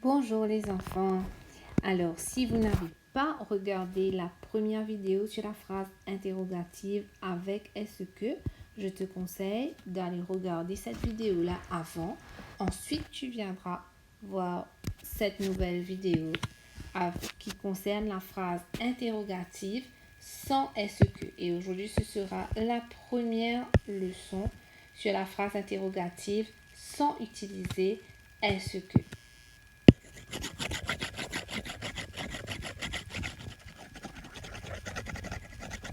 Bonjour les enfants. Alors, si vous n'avez pas regardé la première vidéo sur la phrase interrogative avec est-ce que, je te conseille d'aller regarder cette vidéo-là avant. Ensuite, tu viendras voir cette nouvelle vidéo qui concerne la phrase interrogative sans est-ce que. Et aujourd'hui, ce sera la première leçon sur la phrase interrogative sans utiliser est-ce que.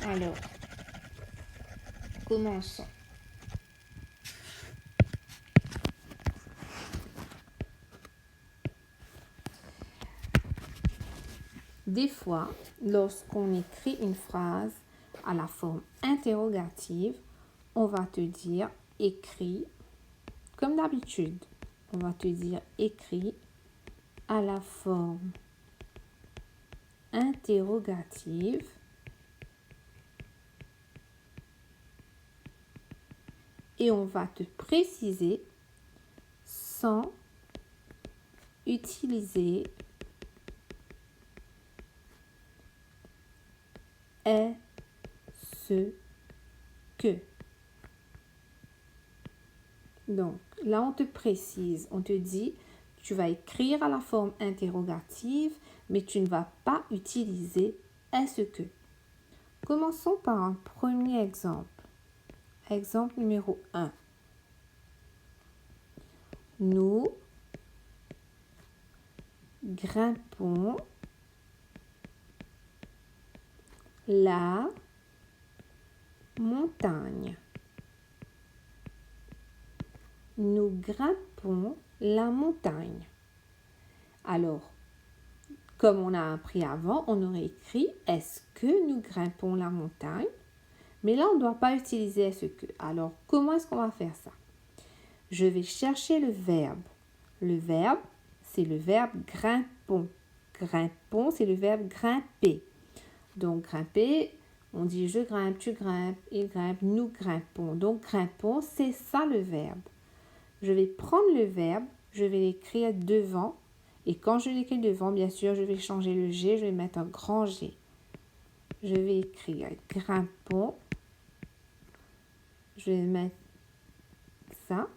Alors, commençons. Des fois, lorsqu'on écrit une phrase à la forme interrogative, on va te dire écrit, comme d'habitude. On va te dire écrit à la forme interrogative et on va te préciser sans utiliser est-ce que. Donc, là, on te précise, on te dit, tu vas écrire à la forme interrogative, mais tu ne vas pas utiliser est-ce que. Commençons par un premier exemple. Exemple numéro 1. Nous grimpons la montagne. Nous grimpons la montagne. Alors, comme on a appris avant, on aurait écrit est-ce que nous grimpons la montagne? Mais là, on ne doit pas utiliser est-ce que. Alors, comment est-ce qu'on va faire ça? Je vais chercher le verbe. Le verbe, c'est le verbe grimpons. Grimpons, c'est le verbe grimper. Donc, grimper, on dit je grimpe, tu grimpes, il grimpe, nous grimpons. Donc, grimpons, c'est ça le verbe. Je vais prendre le verbe, je vais l'écrire devant. Et quand je l'écris devant, bien sûr, je vais changer le G, je vais mettre un grand G. Je vais écrire grimpons. Je vais mettre ça,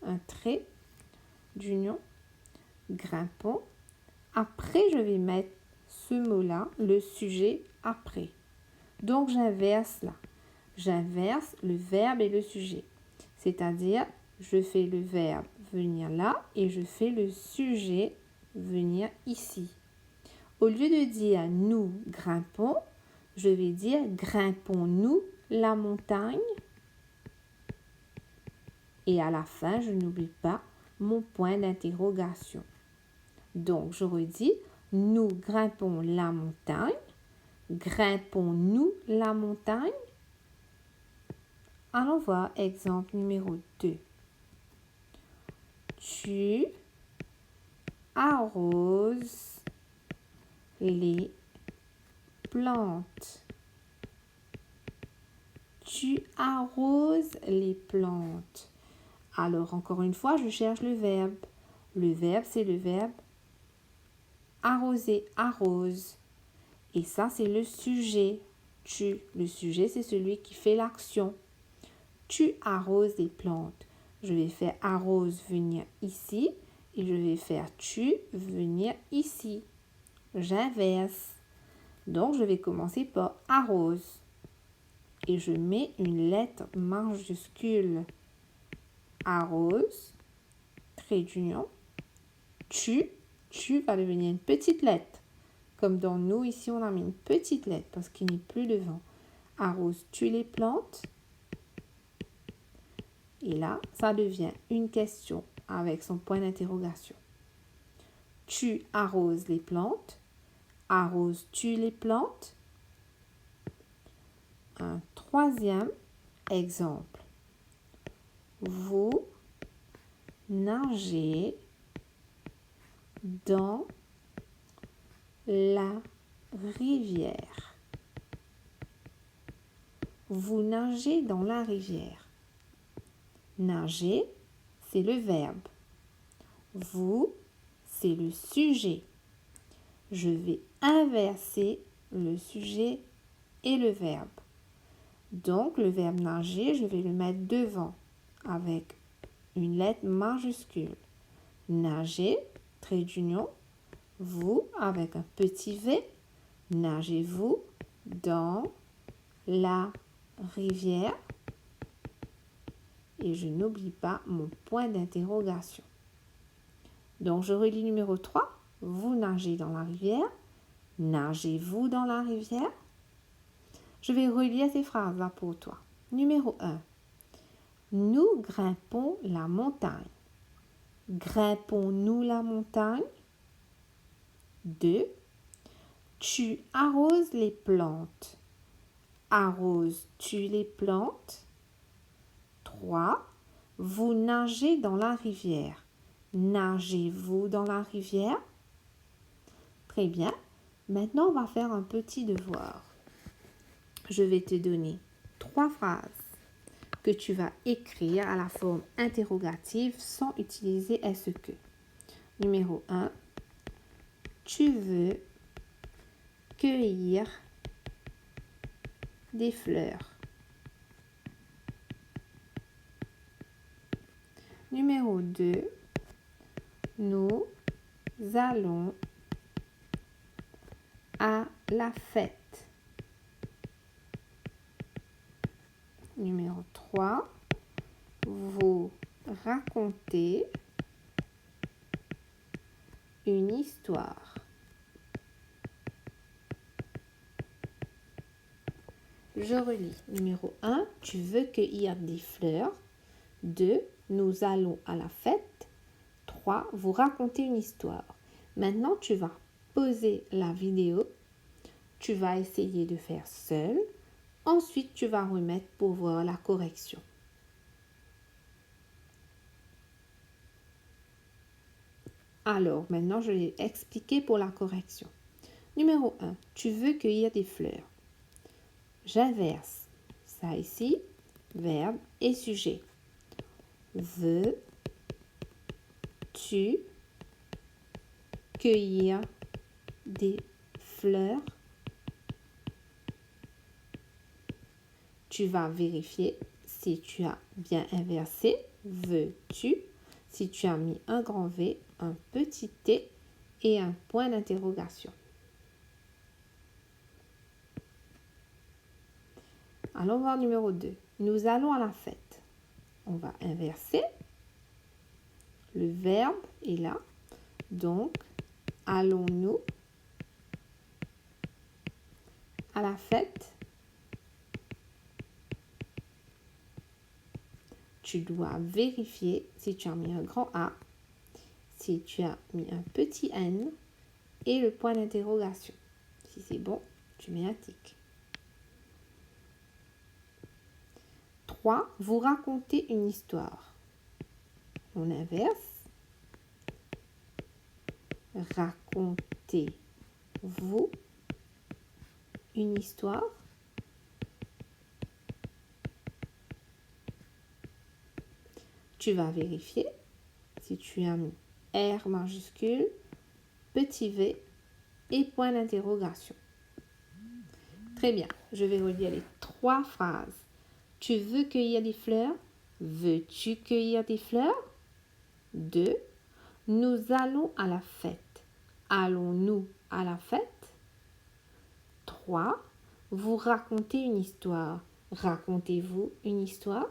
un trait d'union, grimpons. Après, je vais mettre ce mot-là, le sujet après. Donc, j'inverse là. J'inverse le verbe et le sujet. C'est-à-dire, je fais le verbe venir là et je fais le sujet venir ici. Au lieu de dire nous grimpons, je vais dire grimpons-nous la montagne. Et à la fin, je n'oublie pas mon point d'interrogation. Donc, je redis, nous grimpons la montagne. Grimpons-nous la montagne? Allons voir exemple numéro 2. Tu arroses les plantes. Tu arroses les plantes. Alors, encore une fois, je cherche le verbe. Le verbe, c'est le verbe arroser, arrose. Et ça, c'est le sujet. Tu. Le sujet, c'est celui qui fait l'action. Tu arroses les plantes. Je vais faire arrose venir ici et je vais faire tu venir ici. J'inverse. Donc, je vais commencer par arrose. Et je mets une lettre majuscule. Arrose, trait d'union. Tu va devenir une petite lettre. Comme dans nous, ici, on a mis une petite lettre parce qu'il n'est plus devant. Arroses-tu les plantes? Et là, ça devient une question avec son point d'interrogation. Tu arroses les plantes? Arroses-tu les plantes? Un troisième exemple. Vous nagez dans la rivière. Vous nagez dans la rivière. Nager, c'est le verbe. Vous, c'est le sujet. Je vais inverser le sujet et le verbe. Donc, le verbe nager, je vais le mettre devant avec une lettre majuscule. Nager, trait d'union, vous avec un petit v. Nagez-vous dans la rivière? Et je n'oublie pas mon point d'interrogation. Donc, je relis numéro 3. Vous nagez dans la rivière. Nagez-vous dans la rivière? Je vais relire ces phrases-là pour toi. Numéro 1. Nous grimpons la montagne. Grimpons-nous la montagne? 2. Tu arroses les plantes. Arroses-tu les plantes? 3. Vous nagez dans la rivière. Nagez-vous dans la rivière? Très bien. Maintenant, on va faire un petit devoir. Je vais te donner 3 phrases que tu vas écrire à la forme interrogative sans utiliser est-ce que. Numéro 1. Tu veux cueillir des fleurs. Numéro 2. Nous allons à la fête. Numéro 3. Vous racontez une histoire. Je relis. Numéro 1. Tu veux cueillir des fleurs. 2. Nous allons à la fête. 3. Vous racontez une histoire. Maintenant, tu vas poser la vidéo. Tu vas essayer de faire seul. Ensuite, tu vas remettre pour voir la correction. Alors, maintenant, je vais expliquer pour la correction. Numéro 1. Tu veux cueillir des fleurs. J'inverse. Ça ici, verbe et sujet. Veux-tu cueillir des fleurs? Tu vas vérifier si tu as bien inversé. Veux-tu? Si tu as mis un grand V, un petit T et un point d'interrogation. Allons voir numéro 2. Nous allons à la fête. On va inverser. Le verbe est là. Donc, allons-nous à la fête? Tu dois vérifier si tu as mis un grand A, si tu as mis un petit N et le point d'interrogation. Si c'est bon, tu mets un tic. 3. Vous racontez une histoire. On inverse. Racontez-vous une histoire? Tu vas vérifier si tu as mis R majuscule, petit V et point d'interrogation. Très bien, je vais relire les 3 phrases. Tu veux cueillir des fleurs? Veux-tu cueillir des fleurs? 2. Nous allons à la fête. Allons-nous à la fête? 3. Vous racontez une histoire. Racontez-vous une histoire?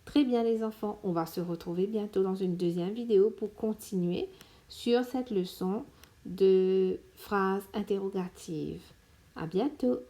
Très bien les enfants, on va se retrouver bientôt dans une deuxième vidéo pour continuer sur cette leçon de phrases interrogatives. À bientôt!